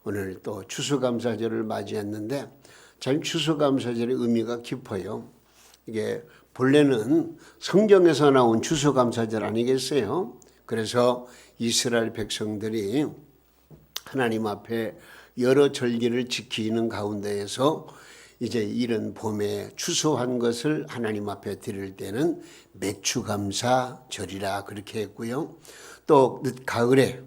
오늘 또 추수감사절을 맞이했는데 참 추수감사절의 의미가 깊어요. 이게 본래는 성경에서 나온 추수감사절 아니겠어요? 그래서 이스라엘 백성들이 하나님 앞에 여러 절기를 지키는 가운데에서 이제 이른 봄에 추수한 것을 하나님 앞에 드릴 때는 매추감사절이라 그렇게 했고요. 또 늦 가을에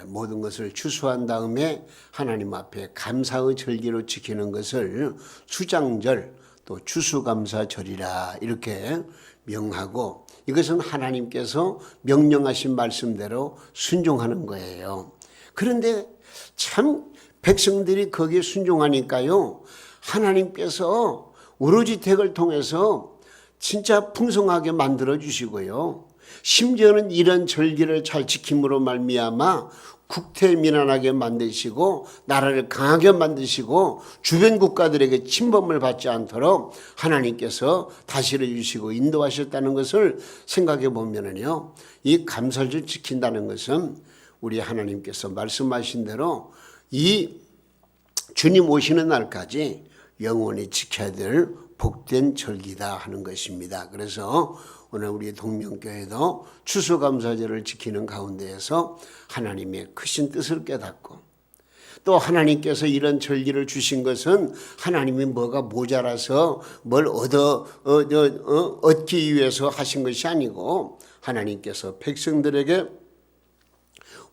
모든 것을 추수한 다음에 하나님 앞에 감사의 절기로 지키는 것을 수장절 또 추수감사절이라 이렇게 명하고, 이것은 하나님께서 명령하신 말씀대로 순종하는 거예요. 그런데 참 백성들이 거기에 순종하니까요, 하나님께서 우로지택을 통해서 진짜 풍성하게 만들어 주시고요, 심지어는 이런 절기를 잘 지킴으로 말미암아 국태민안하게 만드시고 나라를 강하게 만드시고 주변 국가들에게 침범을 받지 않도록 하나님께서 다스려 주시고 인도하셨다는 것을 생각해 보면은요, 이 감사절 지킨다는 것은 우리 하나님께서 말씀하신 대로 이 주님 오시는 날까지 영원히 지켜야 될 복된 절기다 하는 것입니다. 그래서 오늘 우리 동명교회도 추수감사절을 지키는 가운데에서 하나님의 크신 뜻을 깨닫고, 또 하나님께서 이런 절기를 주신 것은 하나님이 뭐가 모자라서 뭘 얻기 위해서 하신 것이 아니고 하나님께서 백성들에게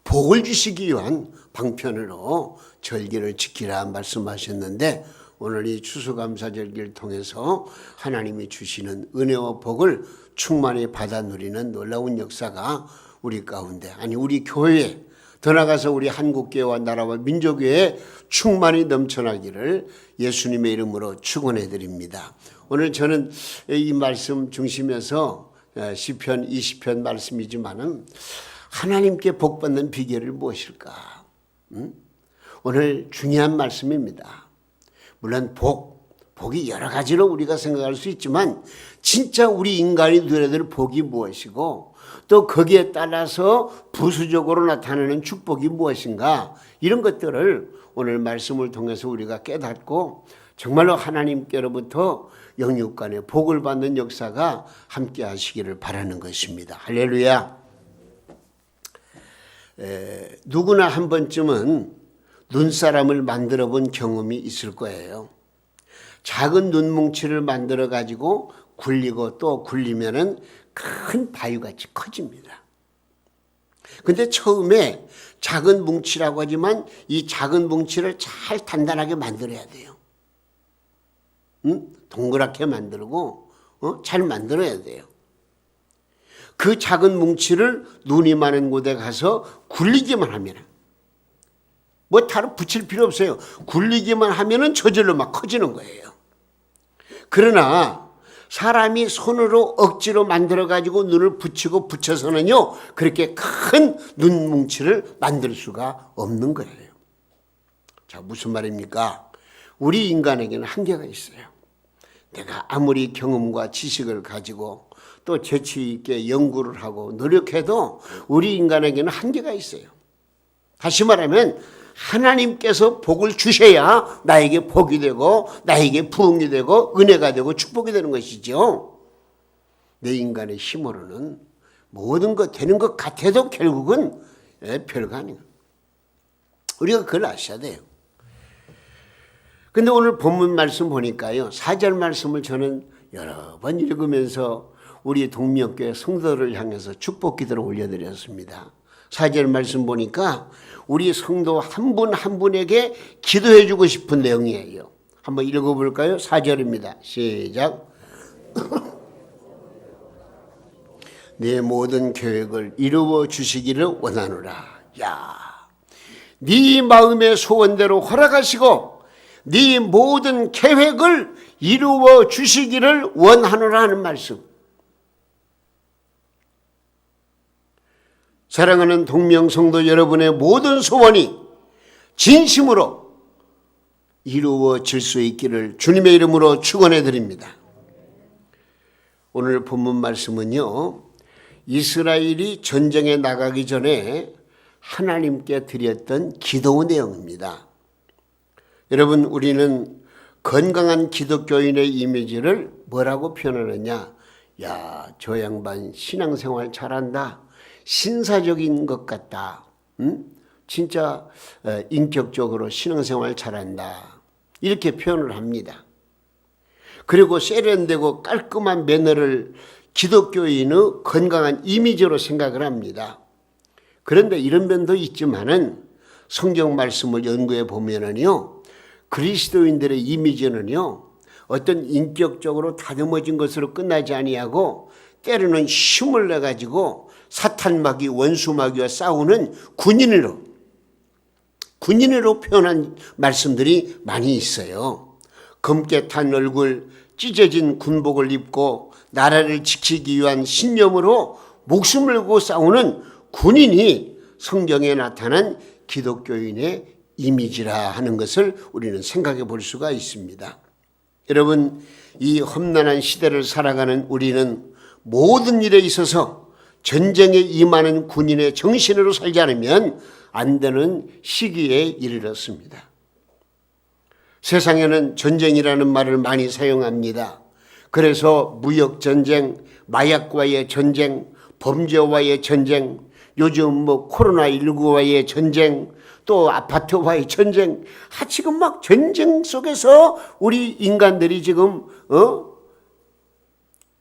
복을 주시기 위한 방편으로 절기를 지키라 말씀하셨는데, 오늘 이 추수감사절기를 통해서 하나님이 주시는 은혜와 복을 충만히 받아 누리는 놀라운 역사가 우리 가운데, 아니 우리 교회에, 더 나아가서 우리 한국교회와 나라와 민족교회에 충만히 넘쳐나기를 예수님의 이름으로 축원해 드립니다. 오늘 저는 이 말씀 중심에서 시편 20편 말씀이지만은 하나님께 복 받는 비결이 무엇일까? 오늘 중요한 말씀입니다. 물론 복이 여러 가지로 우리가 생각할 수 있지만 진짜 우리 인간이 누려야 될 복이 무엇이고, 또 거기에 따라서 부수적으로 나타나는 축복이 무엇인가, 이런 것들을 오늘 말씀을 통해서 우리가 깨닫고 정말로 하나님께로부터 영육간에 복을 받는 역사가 함께 하시기를 바라는 것입니다. 할렐루야. 누구나 한 번쯤은 눈사람을 만들어 본 경험이 있을 거예요. 작은 눈뭉치를 만들어 가지고 굴리고 또 굴리면은 큰 바위같이 커집니다. 근데 처음에 작은 뭉치라고 하지만 이 작은 뭉치를 잘 단단하게 만들어야 돼요. 동그랗게 만들고 잘 만들어야 돼요. 그 작은 뭉치를 눈이 많은 곳에 가서 굴리기만 하면, 뭐 다른 붙일 필요 없어요. 굴리기만 하면은 저절로 막 커지는 거예요. 그러나 사람이 손으로 억지로 만들어 가지고 눈을 붙이고 붙여서는요, 그렇게 큰 눈뭉치를 만들 수가 없는 거예요. 자, 무슨 말입니까? 우리 인간에게는 한계가 있어요. 내가 아무리 경험과 지식을 가지고 또 재치 있게 연구를 하고 노력해도 우리 인간에게는 한계가 있어요. 다시 말하면 하나님께서 복을 주셔야 나에게 복이 되고 나에게 부흥이 되고 은혜가 되고 축복이 되는 것이죠. 내 인간의 힘으로는 모든 것 되는 것 같아도 결국은 별거 아니에요. 우리가 그걸 아셔야 돼요. 근데 오늘 본문 말씀 보니까요, 4절 말씀을 저는 여러 번 읽으면서 우리 동명교회 성도를 향해서 축복 기도를 올려드렸습니다. 4절 말씀 보니까 우리 성도 한 분 한 분에게 기도해 주고 싶은 내용이에요. 한번 읽어볼까요? 4절입니다. 시작. 내 모든 계획을 이루어 주시기를 원하노라. 야, 네 마음의 소원대로 허락하시고 네 모든 계획을 이루어 주시기를 원하노라 하는 말씀. 사랑하는 동명성도 여러분의 모든 소원이 진심으로 이루어질 수 있기를 주님의 이름으로 축원해 드립니다. 오늘 본문 말씀은요, 이스라엘이 전쟁에 나가기 전에 하나님께 드렸던 기도 내용입니다. 여러분, 우리는 건강한 기독교인의 이미지를 뭐라고 표현하느냐? 야, 저 양반 신앙생활 잘한다. 신사적인 것 같다. 진짜 인격적으로 신앙생활 잘한다. 이렇게 표현을 합니다. 그리고 세련되고 깔끔한 매너를 기독교인의 건강한 이미지로 생각을 합니다. 그런데 이런 면도 있지만은 성경 말씀을 연구해 보면은요, 그리스도인들의 이미지는요, 어떤 인격적으로 다듬어진 것으로 끝나지 아니하고 때로는 힘을 내 가지고 사탄마귀 원수마귀와 싸우는 군인으로 표현한 말씀들이 많이 있어요. 검게 탄 얼굴, 찢어진 군복을 입고 나라를 지키기 위한 신념으로 목숨을 걸고 싸우는 군인이 성경에 나타난 기독교인의 이미지라 하는 것을 우리는 생각해 볼 수가 있습니다. 여러분, 이 험난한 시대를 살아가는 우리는 모든 일에 있어서 전쟁에 임하는 군인의 정신으로 살지 않으면 안 되는 시기에 이르렀습니다. 세상에는 전쟁이라는 말을 많이 사용합니다. 그래서 무역전쟁, 마약과의 전쟁, 범죄와의 전쟁, 요즘 코로나19와의 전쟁, 또 아파트와의 전쟁, 지금 막 전쟁 속에서 우리 인간들이 지금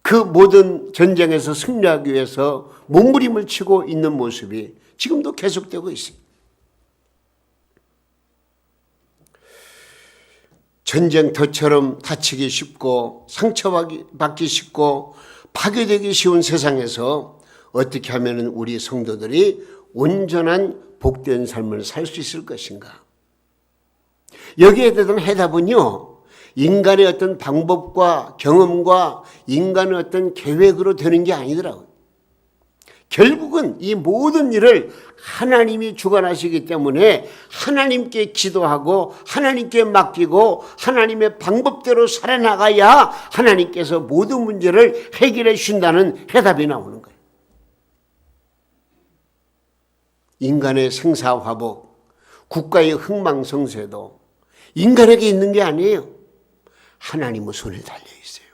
그 모든 전쟁에서 승리하기 위해서 몸부림을 치고 있는 모습이 지금도 계속되고 있습니다. 전쟁터처럼 다치기 쉽고 상처받기 쉽고 파괴되기 쉬운 세상에서 어떻게 하면 우리 성도들이 온전한 복된 삶을 살 수 있을 것인가? 여기에 대한 해답은요, 인간의 어떤 방법과 경험과 인간의 어떤 계획으로 되는 게 아니더라고요. 결국은 이 모든 일을 하나님이 주관하시기 때문에 하나님께 기도하고 하나님께 맡기고 하나님의 방법대로 살아나가야 하나님께서 모든 문제를 해결해 주신다는 해답이 나오는 거예요. 인간의 생사화복, 국가의 흥망성쇠도 인간에게 있는 게 아니에요. 하나님의 손에 달려 있어요.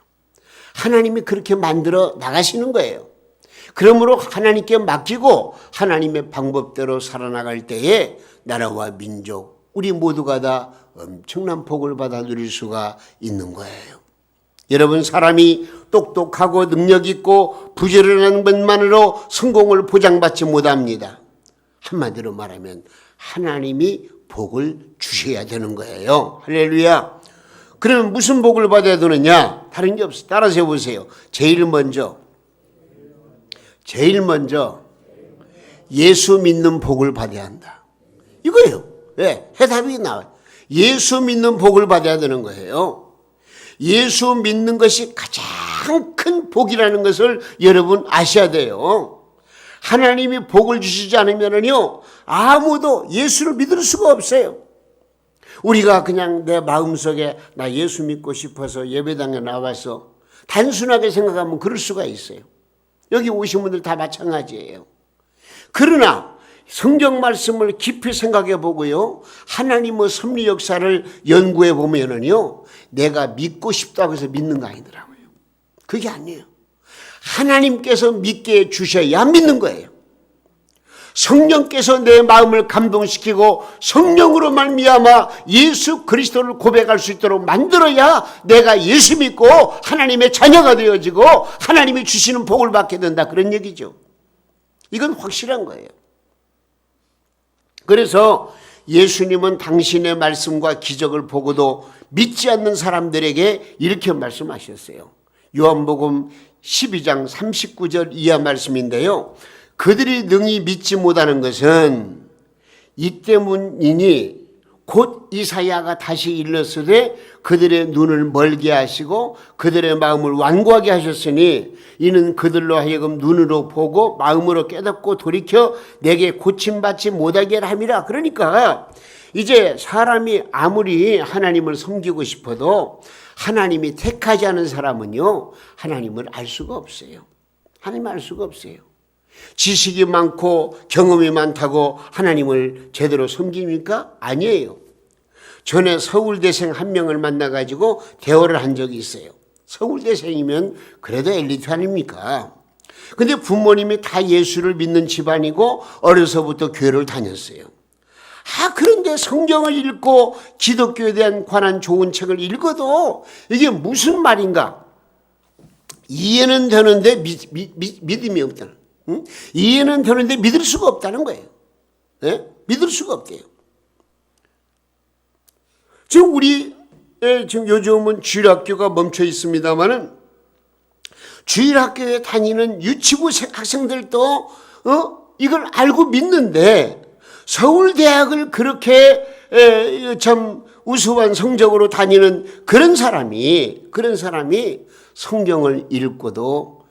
하나님이 그렇게 만들어 나가시는 거예요. 그러므로 하나님께 맡기고 하나님의 방법대로 살아나갈 때에 나라와 민족, 우리 모두가 다 엄청난 복을 받아 누릴 수가 있는 거예요. 여러분, 사람이 똑똑하고 능력 있고 부지런한 것만으로 성공을 보장받지 못합니다. 한마디로 말하면 하나님이 복을 주셔야 되는 거예요. 할렐루야. 그러면 무슨 복을 받아야 되느냐? 다른 게 없어요. 따라서 해보세요. 제일 먼저 예수 믿는 복을 받아야 한다. 이거예요. 왜? 해답이 나와요. 예수 믿는 복을 받아야 되는 거예요. 예수 믿는 것이 가장 큰 복이라는 것을 여러분 아셔야 돼요. 하나님이 복을 주시지 않으면요, 아무도 예수를 믿을 수가 없어요. 우리가 그냥 내 마음속에 나 예수 믿고 싶어서 예배당에 나와서 단순하게 생각하면 그럴 수가 있어요. 여기 오신 분들 다 마찬가지예요. 그러나 성경 말씀을 깊이 생각해 보고요, 하나님의 섭리 역사를 연구해 보면은요, 내가 믿고 싶다고 해서 믿는 거 아니더라고요. 그게 아니에요. 하나님께서 믿게 주셔야 믿는 거예요. 성령께서 내 마음을 감동시키고 성령으로 말미암아 예수 그리스도를 고백할 수 있도록 만들어야 내가 예수 믿고 하나님의 자녀가 되어지고 하나님이 주시는 복을 받게 된다, 그런 얘기죠. 이건 확실한 거예요. 그래서 예수님은 당신의 말씀과 기적을 보고도 믿지 않는 사람들에게 이렇게 말씀하셨어요. 요한복음 12장 39절 이하 말씀인데요, 그들이 능히 믿지 못하는 것은 이 때문이니 곧 이사야가 다시 일렀으되 그들의 눈을 멀게 하시고 그들의 마음을 완고하게 하셨으니 이는 그들로 하여금 눈으로 보고 마음으로 깨닫고 돌이켜 내게 고침받지 못하게 함이라. 그러니까 이제 사람이 아무리 하나님을 섬기고 싶어도 하나님이 택하지 않은 사람은요, 하나님을 알 수가 없어요. 하나님을 알 수가 없어요. 지식이 많고 경험이 많다고 하나님을 제대로 섬깁니까? 아니에요. 전에 서울대생 한 명을 만나가지고 대화를 한 적이 있어요. 서울대생이면 그래도 엘리트 아닙니까? 근데 부모님이 다 예수를 믿는 집안이고 어려서부터 교회를 다녔어요. 그런데 성경을 읽고 기독교에 대한 관한 좋은 책을 읽어도 이게 무슨 말인가? 이해는 되는데 믿음이 없다는. 응? 이해는 되는데 믿을 수가 없다는 거예요. 네? 믿을 수가 없대요. 지금 지금 요즘은 주일학교가 멈춰 있습니다만은 주일학교에 다니는 유치부 학생들도 이걸 알고 믿는데 서울대학을 그렇게 참 우수한 성적으로 다니는 그런 사람이 성경을 읽고도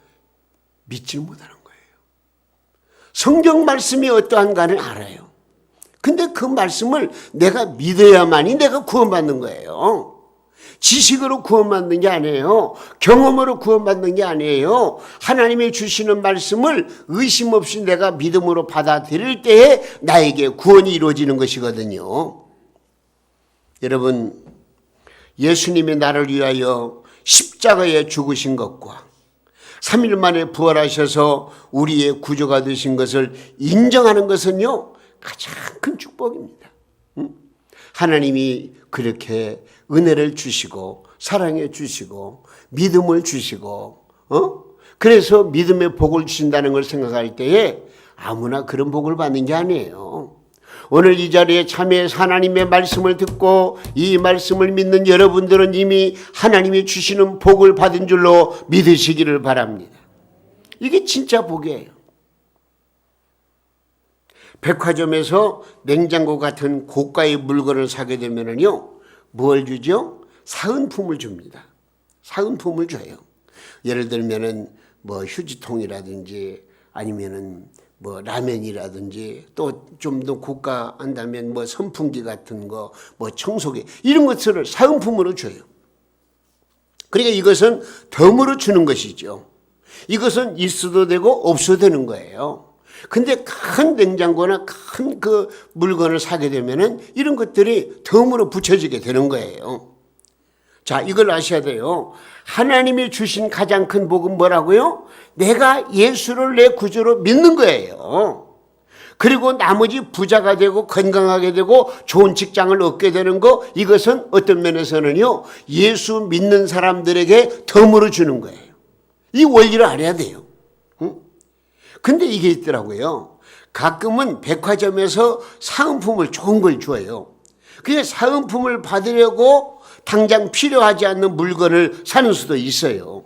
믿지 못하는 거예요. 성경 말씀이 어떠한가를 알아요. 근데 그 말씀을 내가 믿어야만이 내가 구원받는 거예요. 지식으로 구원받는 게 아니에요. 경험으로 구원받는 게 아니에요. 하나님이 주시는 말씀을 의심 없이 내가 믿음으로 받아들일 때에 나에게 구원이 이루어지는 것이거든요. 여러분, 예수님이 나를 위하여 십자가에 죽으신 것과 3일 만에 부활하셔서 우리의 구조가 되신 것을 인정하는 것은요, 가장 큰 축복입니다. 하나님이 그렇게 은혜를 주시고 사랑해 주시고 믿음을 주시고 그래서 믿음의 복을 주신다는 걸 생각할 때에 아무나 그런 복을 받는 게 아니에요. 오늘 이 자리에 참여해서 하나님의 말씀을 듣고 이 말씀을 믿는 여러분들은 이미 하나님이 주시는 복을 받은 줄로 믿으시기를 바랍니다. 이게 진짜 복이에요. 백화점에서 냉장고 같은 고가의 물건을 사게 되면요, 뭘 주죠? 사은품을 줍니다. 사은품을 줘요. 예를 들면은 뭐 휴지통이라든지 아니면은 뭐 라면이라든지 또 좀 더 고가한다면 뭐 선풍기 같은 거, 뭐 청소기 이런 것들을 사은품으로 줘요. 그러니까 이것은 덤으로 주는 것이죠. 이것은 있어도 되고 없어도 되는 거예요. 근데 큰 냉장고나 큰 그 물건을 사게 되면은 이런 것들이 덤으로 붙여지게 되는 거예요. 자, 이걸 아셔야 돼요. 하나님이 주신 가장 큰 복은 뭐라고요? 내가 예수를 내 구주로 믿는 거예요. 그리고 나머지 부자가 되고 건강하게 되고 좋은 직장을 얻게 되는 거, 이것은 어떤 면에서는요, 예수 믿는 사람들에게 덤으로 주는 거예요. 이 원리를 알아야 돼요. 근데 이게 있더라고요. 가끔은 백화점에서 사은품을 좋은 걸 줘요. 그래서 사은품을 받으려고 당장 필요하지 않는 물건을 사는 수도 있어요.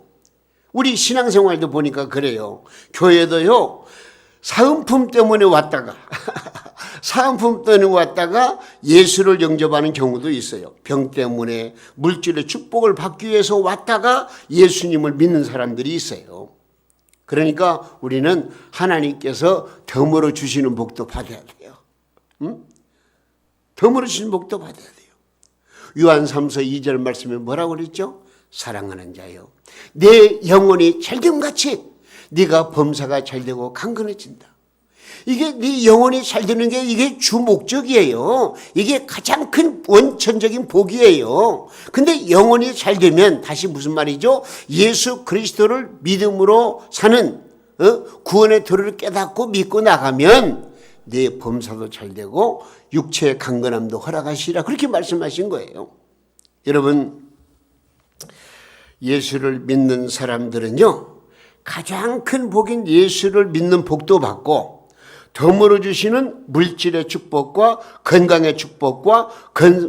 우리 신앙생활도 보니까 그래요. 교회도요, 사은품 때문에 왔다가 사은품 때문에 왔다가 예수를 영접하는 경우도 있어요. 병 때문에 물질의 축복을 받기 위해서 왔다가 예수님을 믿는 사람들이 있어요. 그러니까 우리는 하나님께서 덤으로 주시는 복도 받아야 돼요. 덤으로 주시는 복도 받아야 돼요. 요한 3서 2절 말씀에 뭐라고 그랬죠? 사랑하는 자여, 내 영혼이 잘됨같이 네가 범사가 잘되고 강건해진다. 이게 네 영혼이 잘되는 게 이게 주 목적이에요. 이게 가장 큰 원천적인 복이에요. 근데 영혼이 잘되면 다시 무슨 말이죠? 예수 그리스도를 믿음으로 사는 구원의 도리를 깨닫고 믿고 나가면 내 범사도 잘되고 육체의 강건함도 허락하시라, 그렇게 말씀하신 거예요. 여러분, 예수를 믿는 사람들은요, 가장 큰 복인 예수를 믿는 복도 받고 덤으로 주시는 물질의 축복과 건강의 축복과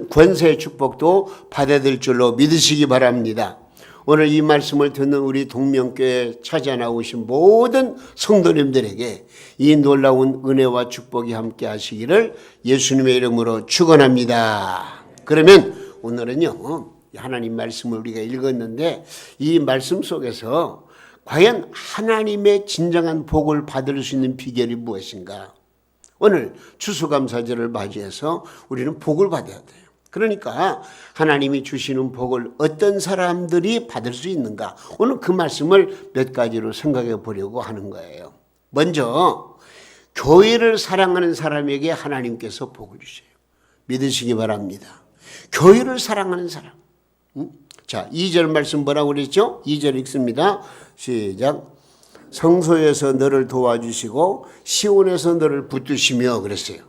권세의 축복도 받아야 될 줄로 믿으시기 바랍니다. 오늘 이 말씀을 듣는 우리 동명교회에 찾아 나오신 모든 성도님들에게 이 놀라운 은혜와 축복이 함께 하시기를 예수님의 이름으로 축원합니다. 그러면 오늘은요, 하나님 말씀을 우리가 읽었는데 이 말씀 속에서 과연 하나님의 진정한 복을 받을 수 있는 비결이 무엇인가? 오늘 추수감사절을 맞이해서 우리는 복을 받아야 돼요. 그러니까 하나님이 주시는 복을 어떤 사람들이 받을 수 있는가? 오늘 그 말씀을 몇 가지로 생각해 보려고 하는 거예요. 먼저 교회를 사랑하는 사람에게 하나님께서 복을 주세요. 믿으시기 바랍니다. 교회를 사랑하는 사람. 자, 2절 말씀 뭐라고 그랬죠? 2절 읽습니다. 시작. 성소에서 너를 도와주시고 시온에서 너를 붙드시며 그랬어요.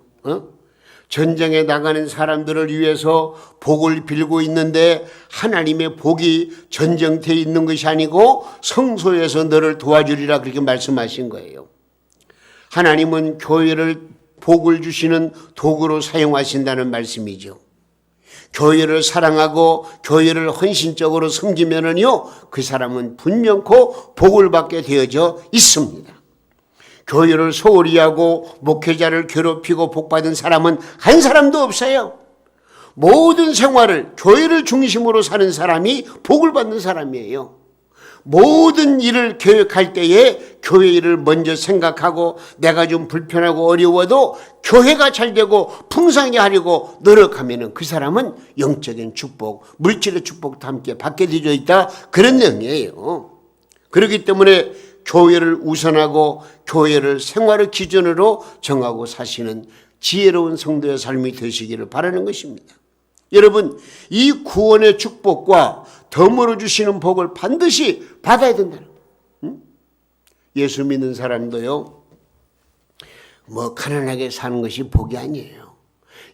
전쟁에 나가는 사람들을 위해서 복을 빌고 있는데 하나님의 복이 전쟁터에 있는 것이 아니고 성소에서 너를 도와주리라 그렇게 말씀하신 거예요. 하나님은 교회를 복을 주시는 도구로 사용하신다는 말씀이죠. 교회를 사랑하고 교회를 헌신적으로 섬기면은요, 그 사람은 분명코 복을 받게 되어져 있습니다. 교회를 소홀히 하고 목회자를 괴롭히고 복받은 사람은 한 사람도 없어요. 모든 생활을 교회를 중심으로 사는 사람이 복을 받는 사람이에요. 모든 일을 계획할 때에 교회 일을 먼저 생각하고 내가 좀 불편하고 어려워도 교회가 잘 되고 풍성하게 하려고 노력하면 그 사람은 영적인 축복, 물질의 축복도 함께 받게 되어 있다. 그런 내용이에요. 그렇기 때문에 교회를 우선하고 교회를 생활의 기준으로 정하고 사시는 지혜로운 성도의 삶이 되시기를 바라는 것입니다. 여러분, 이 구원의 축복과 덤으로 주시는 복을 반드시 받아야 된다는 거예요. 예수 믿는 사람도요, 뭐 가난하게 사는 것이 복이 아니에요.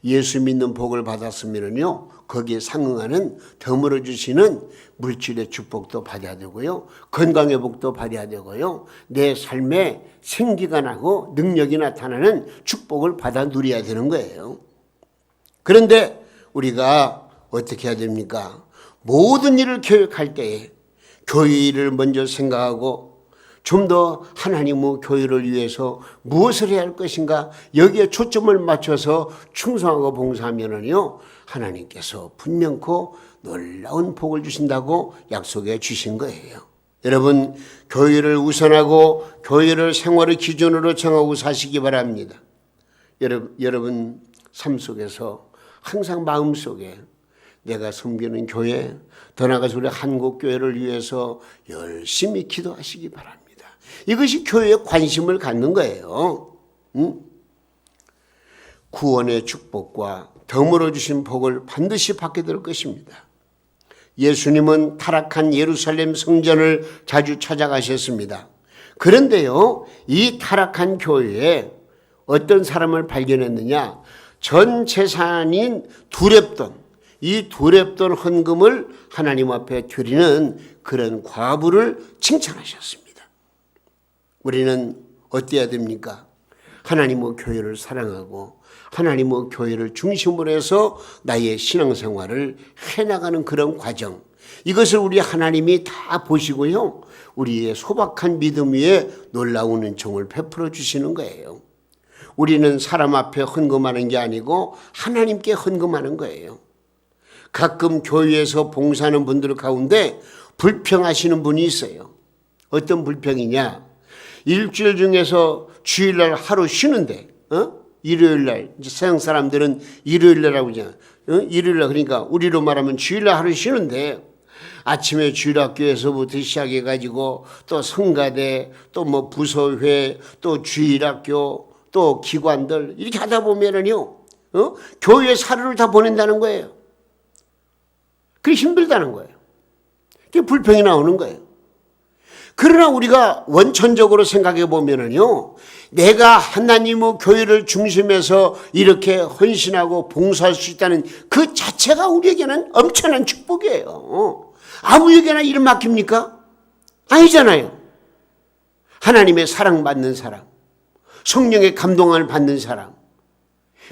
예수 믿는 복을 받았으면요, 거기에 상응하는 덤으로 주시는 물질의 축복도 받아야 되고요, 건강의 복도 받아야 되고요, 내 삶에 생기가 나고 능력이 나타나는 축복을 받아 누려야 되는 거예요. 그런데 우리가 어떻게 해야 됩니까? 모든 일을 계획할 때에 교회 일을 먼저 생각하고 좀 더 하나님의 교회를 위해서 무엇을 해야 할 것인가, 여기에 초점을 맞춰서 충성하고 봉사하면은요, 하나님께서 분명코 놀라운 복을 주신다고 약속해 주신 거예요. 여러분, 교회를 우선하고 교회를 생활의 기준으로 정하고 사시기 바랍니다. 여러분 삶 속에서 항상 마음속에 내가 섬기는 교회, 더 나아가서 우리 한국교회를 위해서 열심히 기도하시기 바랍니다. 이것이 교회에 관심을 갖는 거예요. 구원의 축복과 덤으로 주신 복을 반드시 받게 될 것입니다. 예수님은 타락한 예루살렘 성전을 자주 찾아가셨습니다. 그런데요, 이 타락한 교회에 어떤 사람을 발견했느냐? 전 재산인 두렙돈, 이 두렙돈 헌금을 하나님 앞에 드리는 그런 과부를 칭찬하셨습니다. 우리는 어때야 됩니까? 하나님의 교회를 사랑하고 하나님의 교회를 중심으로 해서 나의 신앙생활을 해나가는 그런 과정, 이것을 우리 하나님이 다 보시고요, 우리의 소박한 믿음 위에 놀라운 은총을 베풀어 주시는 거예요. 우리는 사람 앞에 헌금하는 게 아니고 하나님께 헌금하는 거예요. 가끔 교회에서 봉사하는 분들 가운데 불평하시는 분이 있어요. 어떤 불평이냐? 일주일 중에서 주일날 하루 쉬는데, 일요일날, 이제 서양 사람들은 일요일날이라고 하잖아. 일요일날, 그러니까 우리로 말하면 주일날 하루 쉬는데, 아침에 주일학교에서부터 시작해가지고 또 성가대, 또 뭐 부서회, 또 주일학교, 또 기관들 이렇게 하다 보면은요, 교회 사료를 다 보낸다는 거예요. 그게 힘들다는 거예요. 그게 불평이 나오는 거예요. 그러나 우리가 원천적으로 생각해 보면은요, 내가 하나님의 교회를 중심해서 이렇게 헌신하고 봉사할 수 있다는 그 자체가 우리에게는 엄청난 축복이에요. 아무에게나 일 맡깁니까? 아니잖아요. 하나님의 사랑받는 사람, 성령의 감동을 받는 사람,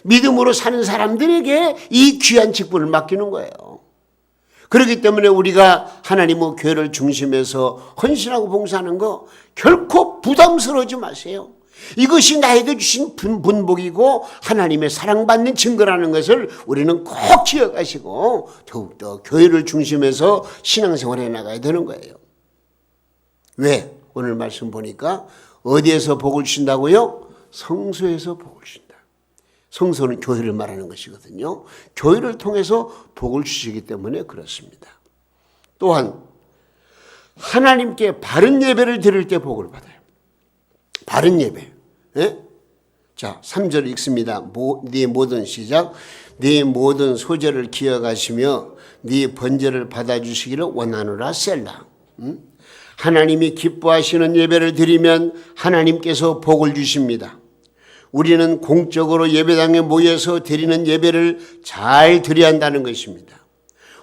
믿음으로 사는 사람들에게 이 귀한 직분을 맡기는 거예요. 그렇기 때문에 우리가 하나님의 교회를 중심해서 헌신하고 봉사하는 거 결코 부담스러워하지 마세요. 이것이 나에게 주신 분복이고 하나님의 사랑받는 증거라는 것을 우리는 꼭 기억하시고 더욱더 교회를 중심해서 신앙생활에 나가야 되는 거예요. 왜? 오늘 말씀 보니까 어디에서 복을 주신다고요? 성소에서 복을 주신다. 성소는 교회를 말하는 것이거든요. 교회를 통해서 복을 주시기 때문에 그렇습니다. 또한 하나님께 바른 예배를 드릴 때 복을 받아요. 바른 예배. 예? 자, 3절 읽습니다. 네 모든 시작. 네 모든 소재를 기억하시며 네 번제를 받아주시기를 원하노라 셀라. 하나님이 기뻐하시는 예배를 드리면 하나님께서 복을 주십니다. 우리는 공적으로 예배당에 모여서 드리는 예배를 잘 드려야 한다는 것입니다.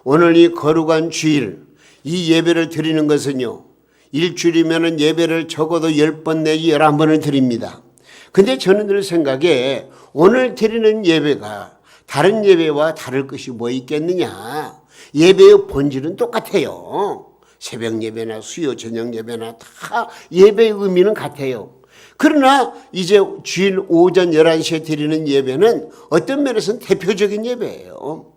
오늘 이 거룩한 주일, 이 예배를 드리는 것은요, 일주일이면 예배를 적어도 10번 내지 11번을 드립니다. 근데 저는 늘 생각에 오늘 드리는 예배가 다른 예배와 다를 것이 뭐 있겠느냐. 예배의 본질은 똑같아요. 새벽 예배나 수요 저녁 예배나 다 예배의 의미는 같아요. 그러나 이제 주일 오전 11시에 드리는 예배는 어떤 면에서는 대표적인 예배예요.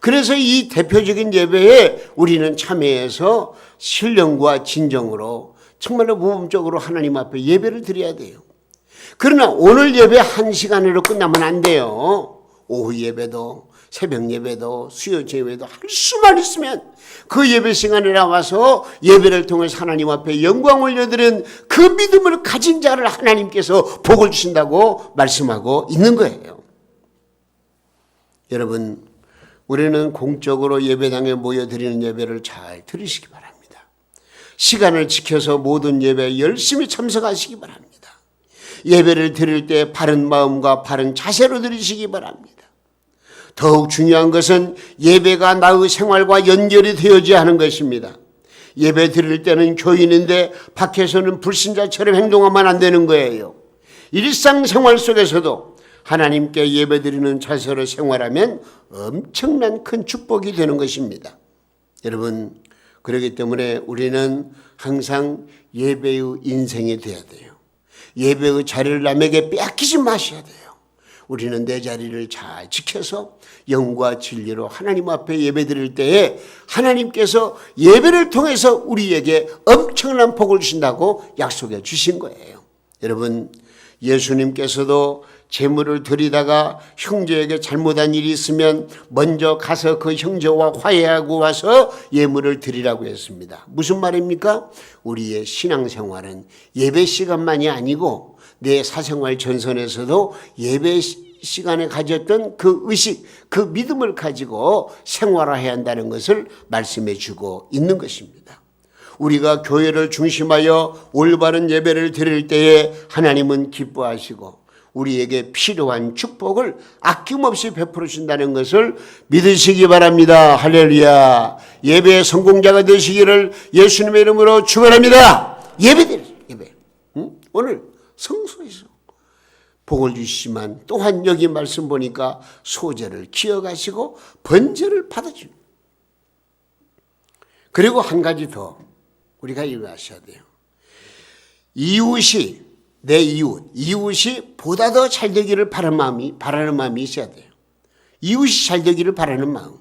그래서 이 대표적인 예배에 우리는 참여해서 신령과 진정으로 정말로 모범적으로 하나님 앞에 예배를 드려야 돼요. 그러나 오늘 예배 1시간으로 끝나면 안 돼요. 오후 예배도 새벽 예배도 수요 예배도 할 수만 있으면 그 예배 시간에 나와서 예배를 통해서 하나님 앞에 영광 올려드린 그 믿음을 가진 자를 하나님께서 복을 주신다고 말씀하고 있는 거예요. 여러분, 우리는 공적으로 예배당에 모여드리는 예배를 잘 들으시기 바랍니다. 시간을 지켜서 모든 예배에 열심히 참석하시기 바랍니다. 예배를 드릴 때 바른 마음과 바른 자세로 드리시기 바랍니다. 더욱 중요한 것은 예배가 나의 생활과 연결이 되어져야 하는 것입니다. 예배 드릴 때는 교인인데 밖에서는 불신자처럼 행동하면 안 되는 거예요. 일상생활 속에서도 하나님께 예배드리는 자세로 생활하면 엄청난 큰 축복이 되는 것입니다. 여러분, 그렇기 때문에 우리는 항상 예배의 인생이 되어야 돼요. 예배의 자리를 남에게 빼앗기지 마셔야 돼요. 우리는 내 자리를 잘 지켜서 영과 진리로 하나님 앞에 예배드릴 때에 하나님께서 예배를 통해서 우리에게 엄청난 복을 주신다고 약속해 주신 거예요. 여러분, 예수님께서도 제물을 드리다가 형제에게 잘못한 일이 있으면 먼저 가서 그 형제와 화해하고 와서 예물을 드리라고 했습니다. 무슨 말입니까? 우리의 신앙생활은 예배 시간만이 아니고 내 사생활 전선에서도 예배 시간에 가졌던 그 의식, 그 믿음을 가지고 생활해야 한다는 것을 말씀해 주고 있는 것입니다. 우리가 교회를 중심하여 올바른 예배를 드릴 때에 하나님은 기뻐하시고 우리에게 필요한 축복을 아낌없이 베풀어 준다는 것을 믿으시기 바랍니다. 할렐루야. 예배의 성공자가 되시기를 예수님의 이름으로 축원합니다. 예배. 오늘 성소에서 복을 주시지만 또한 여기 말씀 보니까 소제를 기억하시고 번제를 받아줍니다. 그리고 한 가지 더 우리가 이해하셔야 돼요. 내 이웃이 보다 더 잘 되기를 바라는 마음이 있어야 돼요. 이웃이 잘 되기를 바라는 마음.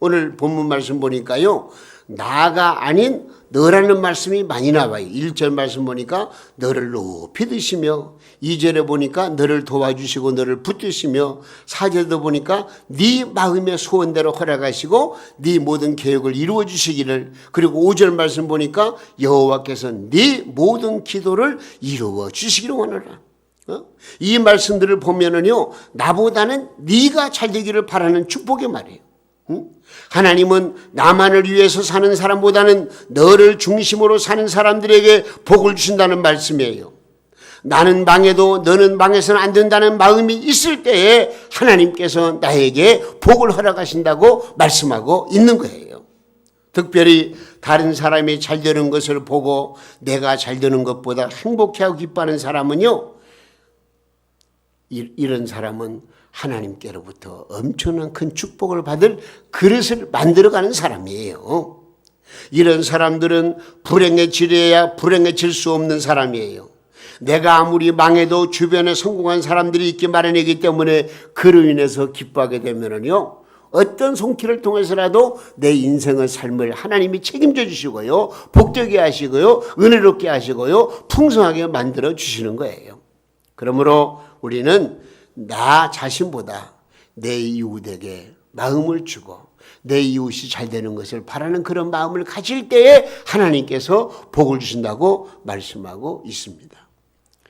오늘 본문 말씀 보니까요, 나가 아닌 너라는 말씀이 많이 나와요. 1절 말씀 보니까 너를 높이 드시며, 2절에 보니까 너를 도와주시고 너를 붙드시며, 4절도 보니까 네 마음의 소원대로 허락하시고 네 모든 계획을 이루어 주시기를, 그리고 5절 말씀 보니까 여호와께서 네 모든 기도를 이루어 주시기를 원하라. 이 말씀들을 보면은요, 나보다는 네가 잘 되기를 바라는 축복의 말이에요. 하나님은 나만을 위해서 사는 사람보다는 너를 중심으로 사는 사람들에게 복을 주신다는 말씀이에요. 나는 망해도 너는 망해서는 안 된다는 마음이 있을 때에 하나님께서 나에게 복을 허락하신다고 말씀하고 있는 거예요. 특별히 다른 사람이 잘 되는 것을 보고 내가 잘 되는 것보다 행복해하고 기뻐하는 사람은요, 이런 사람은 하나님께로부터 엄청난 큰 축복을 받을 그릇을 만들어가는 사람이에요. 이런 사람들은 불행에 지려야 불행에 질 수 없는 사람이에요. 내가 아무리 망해도 주변에 성공한 사람들이 있기 마련이기 때문에 그로 인해서 기뻐하게 되면은요, 어떤 손길을 통해서라도 내 인생의 삶을 하나님이 책임져 주시고요, 복되게 하시고요, 은혜롭게 하시고요, 풍성하게 만들어 주시는 거예요. 그러므로 우리는 나 자신보다 내 이웃에게 마음을 주고 내 이웃이 잘 되는 것을 바라는 그런 마음을 가질 때에 하나님께서 복을 주신다고 말씀하고 있습니다.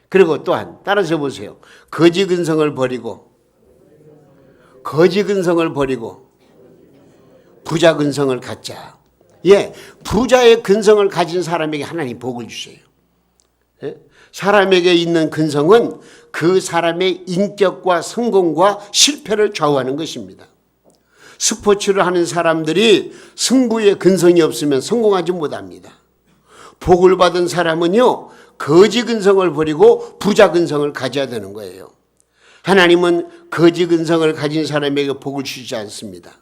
그리고 또한 따라서 보세요. 거지 근성을 버리고 부자 근성을 갖자. 예, 부자의 근성을 가진 사람에게 하나님 복을 주세요. 예? 사람에게 있는 근성은 그 사람의 인격과 성공과 실패를 좌우하는 것입니다. 스포츠를 하는 사람들이 승부에 근성이 없으면 성공하지 못합니다. 복을 받은 사람은요, 거지 근성을 버리고 부자 근성을 가져야 되는 거예요. 하나님은 거지 근성을 가진 사람에게 복을 주지 않습니다.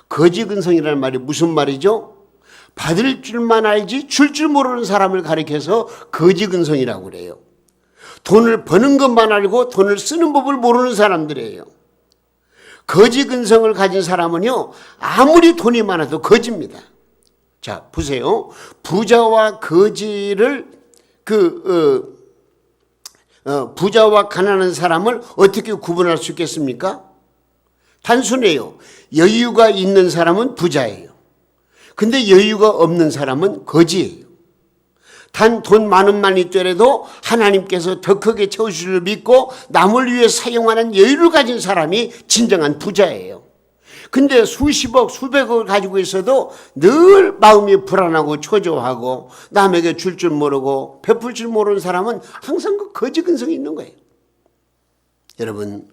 거지 근성이라는 말이 무슨 말이죠? 받을 줄만 알지 줄 줄 모르는 사람을 가리켜서 거지 근성이라고 그래요. 돈을 버는 것만 알고 돈을 쓰는 법을 모르는 사람들이에요. 거지 근성을 가진 사람은요, 아무리 돈이 많아도 거지입니다. 자, 보세요. 부자와 거지를 부자와 가난한 사람을 어떻게 구분할 수 있겠습니까? 단순해요. 여유가 있는 사람은 부자예요. 근데 여유가 없는 사람은 거지예요. 단 돈 많은만 있더라도 하나님께서 더 크게 채우실 줄 믿고 남을 위해 사용하는 여유를 가진 사람이 진정한 부자예요. 근데 수십억, 수백억을 가지고 있어도 늘 마음이 불안하고 초조하고 남에게 줄 줄 모르고 베풀 줄 모르는 사람은 항상 그 거지 근성이 있는 거예요. 여러분,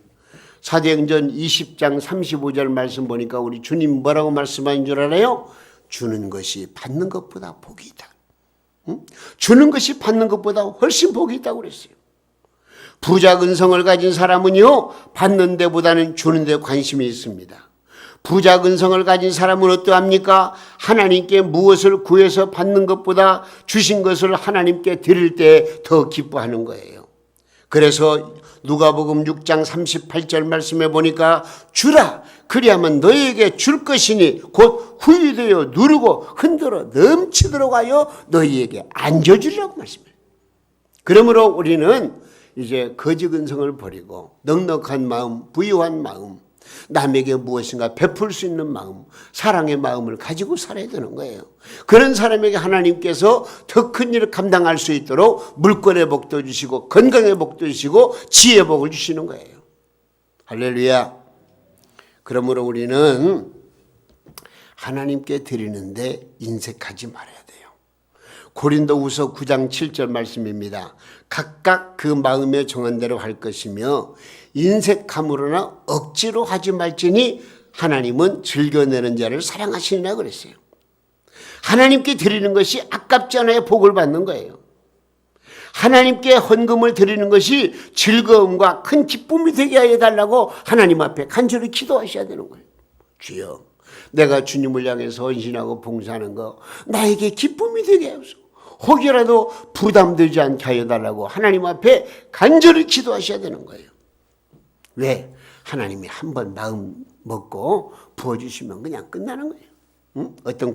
사도행전 20장 35절 말씀 보니까 우리 주님 뭐라고 말씀하신 줄 알아요? 주는 것이 받는 것보다 복이 있다. 응? 주는 것이 받는 것보다 훨씬 복이 있다고 그랬어요. 부자 근성을 가진 사람은요, 받는 데보다는 주는 데 관심이 있습니다. 부자 근성을 가진 사람은 어떠합니까? 하나님께 무엇을 구해서 받는 것보다 주신 것을 하나님께 드릴 때 더 기뻐하는 거예요. 그래서 누가복음 6장 38절 말씀에 보니까 주라 그리하면 너희에게 줄 것이니 곧 후유되어 누르고 흔들어 넘치도록 하여 너희에게 안겨주리라고 말씀해요. 그러므로 우리는 이제 거지 근성을 버리고 넉넉한 마음, 부유한 마음, 남에게 무엇인가 베풀 수 있는 마음, 사랑의 마음을 가지고 살아야 되는 거예요. 그런 사람에게 하나님께서 더 큰 일을 감당할 수 있도록 물권의 복도 주시고 건강의 복도 주시고 지혜의 복을 주시는 거예요. 할렐루야. 그러므로 우리는 하나님께 드리는데 인색하지 말아야 돼요. 고린도후서 9장 7절 말씀입니다. 각각 그 마음에 정한 대로 할 것이며 인색함으로나 억지로 하지 말지니 하나님은 즐겨내는 자를 사랑하시니라 그랬어요. 하나님께 드리는 것이 아깝지 않아야 복을 받는 거예요. 하나님께 헌금을 드리는 것이 즐거움과 큰 기쁨이 되게 해달라고 하나님 앞에 간절히 기도하셔야 되는 거예요. 주여, 내가 주님을 향해서 헌신하고 봉사하는 거 나에게 기쁨이 되게 하소서. 혹여라도 부담되지 않게 하여달라고 하나님 앞에 간절히 기도하셔야 되는 거예요. 왜? 하나님이 한번 마음 먹고 부어주시면 그냥 끝나는 거예요. 응? 어떤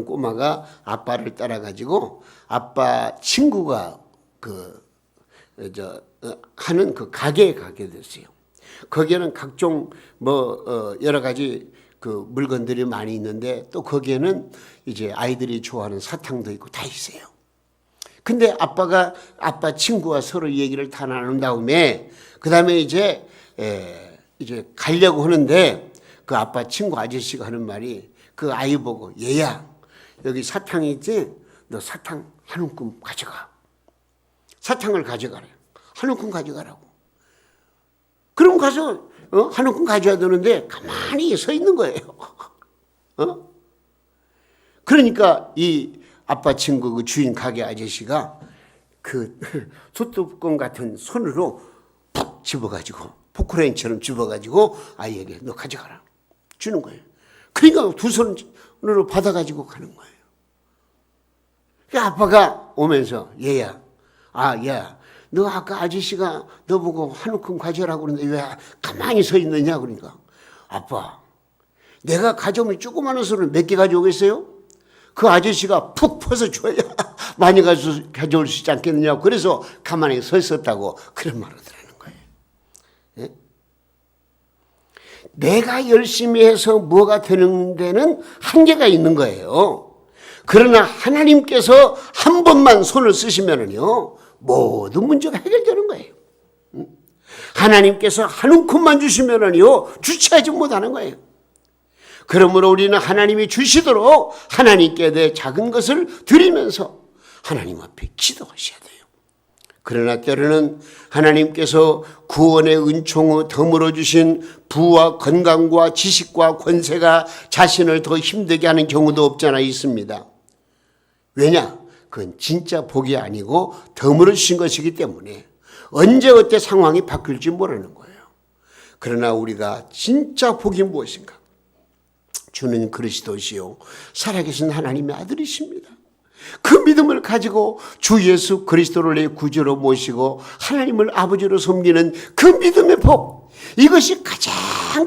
꼬마가 아빠를 따라가지고 아빠 친구가 하는 그 가게에 가게 됐어요. 거기에는 각종 여러 가지 그 물건들이 많이 있는데 또 거기에는 이제 아이들이 좋아하는 사탕도 있고 다 있어요. 근데 아빠 친구와 서로 얘기를 다 나눈 다음에 그 다음에 이제 가려고 하는데 그 아빠 친구 아저씨가 하는 말이 그 아이 보고 얘야 여기 사탕이 있지? 너 사탕 한 움큼 가져가. 사탕을 가져가래. 한 움큼 가져가라고. 그럼 가서 한 움큼 가져야 되는데 가만히 서 있는 거예요. 그러니까 이 아빠 친구 그 주인 가게 아저씨가 그 소뚜껑 같은 손으로 푹 집어가지고 포크레인처럼 집어가지고 아이에게 너 가져가라 주는 거예요. 그러니까 두 손으로 받아가지고 가는 거예요. 그러니까 아빠가 오면서 얘야, 너 아까 아저씨가 너 보고 한 움큼 가져라고 그러는데 왜 가만히 서 있느냐 그러니까 아빠 내가 가져오면 조그마한 손을 몇 개 가져오겠어요? 그 아저씨가 푹 퍼서 줘야 많이 가져올 수 있지 않겠느냐고 그래서 가만히 서 있었다고 그런 말을 하더라는 거예요. 예? 내가 열심히 해서 뭐가 되는 데는 한계가 있는 거예요. 그러나 하나님께서 한 번만 손을 쓰시면은요 모든 문제가 해결되는 거예요. 하나님께서 한 움큼만 주시면은요, 주체하지 못하는 거예요. 그러므로 우리는 하나님이 주시도록 하나님께 내 작은 것을 드리면서 하나님 앞에 기도하셔야 돼요. 그러나 때로는 하나님께서 구원의 은총을 덤으로 주신 부와 건강과 지식과 권세가 자신을 더 힘들게 하는 경우도 없잖아 있습니다. 왜냐? 그건 진짜 복이 아니고 덤으로 주신 것이기 때문에 언제 어때 상황이 바뀔지 모르는 거예요. 그러나 우리가 진짜 복이 무엇인가? 주는 그리스도시요 살아계신 하나님의 아들이십니다. 그 믿음을 가지고 주 예수 그리스도를 내 구주로 모시고 하나님을 아버지로 섬기는 그 믿음의 복, 이것이 가장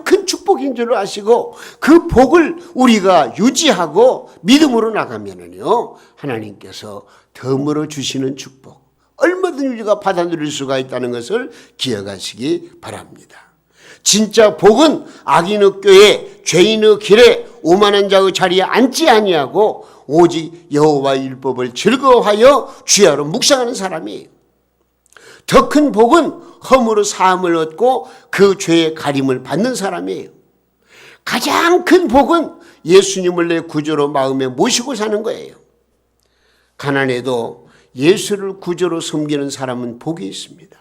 큰 축복인 줄 아시고 그 복을 우리가 유지하고 믿음으로 나가면은요, 하나님께서 덤으로 주시는 축복 얼마든지 우리가 받아 누릴 수가 있다는 것을 기억하시기 바랍니다. 진짜 복은 악인의 꾀에 죄인의 길에 오만한 자의 자리에 앉지 아니하고 오직 여호와의 율법을 즐거워하여 주야로 묵상하는 사람이에요. 더 큰 복은 허물의 사함을 얻고 그 죄의 가림을 받는 사람이에요. 가장 큰 복은 예수님을 내 구주로 마음에 모시고 사는 거예요. 가난해도 예수를 구주로 섬기는 사람은 복이 있습니다.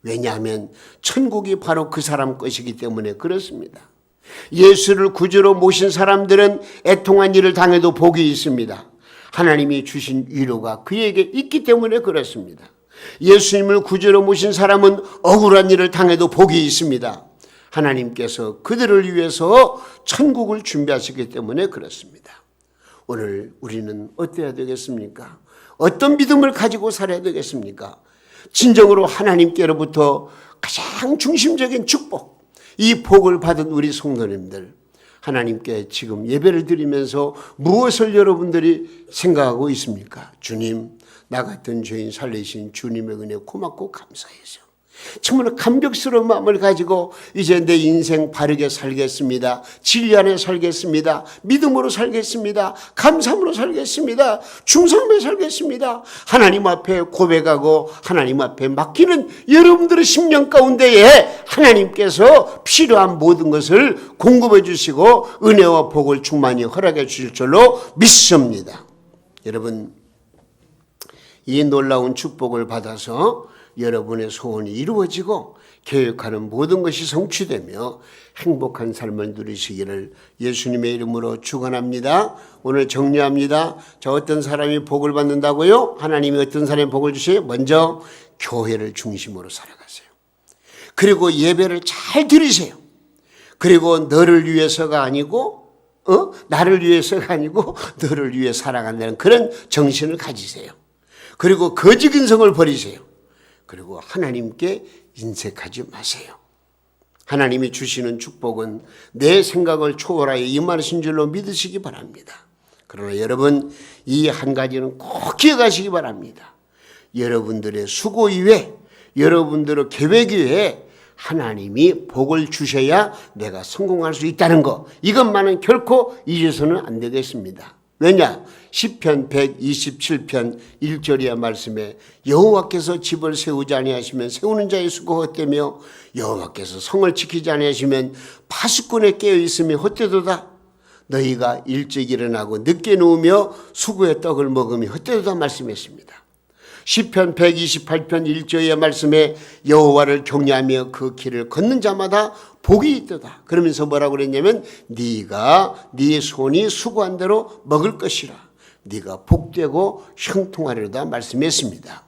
왜냐하면 천국이 바로 그 사람 것이기 때문에 그렇습니다. 예수를 구주로 모신 사람들은 애통한 일을 당해도 복이 있습니다. 하나님이 주신 위로가 그에게 있기 때문에 그렇습니다. 예수님을 구주로 모신 사람은 억울한 일을 당해도 복이 있습니다. 하나님께서 그들을 위해서 천국을 준비하시기 때문에 그렇습니다. 오늘 우리는 어때야 되겠습니까? 어떤 믿음을 가지고 살아야 되겠습니까? 진정으로 하나님께로부터 가장 중심적인 축복, 이 복을 받은 우리 성도님들, 하나님께 지금 예배를 드리면서 무엇을 여러분들이 생각하고 있습니까? 주님, 나 같은 죄인 살리신 주님의 은혜 고맙고 감사해서 정말 감격스러운 마음을 가지고 이제 내 인생 바르게 살겠습니다. 진리 안에 살겠습니다. 믿음으로 살겠습니다. 감사함으로 살겠습니다. 충성하며 살겠습니다. 하나님 앞에 고백하고 하나님 앞에 맡기는 여러분들의 심령 가운데에 하나님께서 필요한 모든 것을 공급해 주시고 은혜와 복을 충만히 허락해 주실 줄로 믿습니다. 여러분, 이 놀라운 축복을 받아서 여러분의 소원이 이루어지고 계획하는 모든 것이 성취되며 행복한 삶을 누리시기를 예수님의 이름으로 축원합니다. 오늘 정리합니다. 저 어떤 사람이 복을 받는다고요? 하나님이 어떤 사람이 복을 주세요? 먼저 교회를 중심으로 살아가세요. 그리고 예배를 잘 드리세요. 그리고 너를 위해서가 아니고 나를 위해서가 아니고 너를 위해 살아간다는 그런 정신을 가지세요. 그리고 거짓 근성을 버리세요. 그리고 하나님께 인색하지 마세요. 하나님이 주시는 축복은 내 생각을 초월하여 임하신 줄로 믿으시기 바랍니다. 그러나 여러분, 이 한 가지는 꼭 기억하시기 바랍니다. 여러분들의 수고 이외에, 여러분들의 계획 이외에 하나님이 복을 주셔야 내가 성공할 수 있다는 것, 이것만은 결코 잊어서는 안 되겠습니다. 왜냐? 시편 127편 1절이야 말씀에 여호와께서 집을 세우지 아니하시면 세우는 자의 수고 헛되며 여호와께서 성을 지키지 아니하시면 파수꾼에 깨어 있으며 헛되도다. 너희가 일찍 일어나고 늦게 누우며 수고의 떡을 먹으며 헛되도다 말씀했습니다. 시편 128편 1절의 말씀에 여호와를 경외하며 그 길을 걷는 자마다 복이 있도다. 그러면서 뭐라고 그랬냐면 네가 네 손이 수고한 대로 먹을 것이라. 네가 복되고 형통하리로다 말씀했습니다.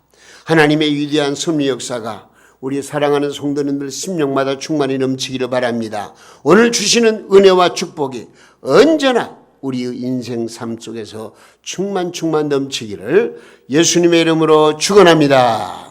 하나님의 위대한 섭리 역사가 우리 사랑하는 성도님들 심령마다 충만히 넘치기를 바랍니다. 오늘 주시는 은혜와 축복이 언제나 우리의 인생 삶 속에서 충만 넘치기를 예수님의 이름으로 축원합니다.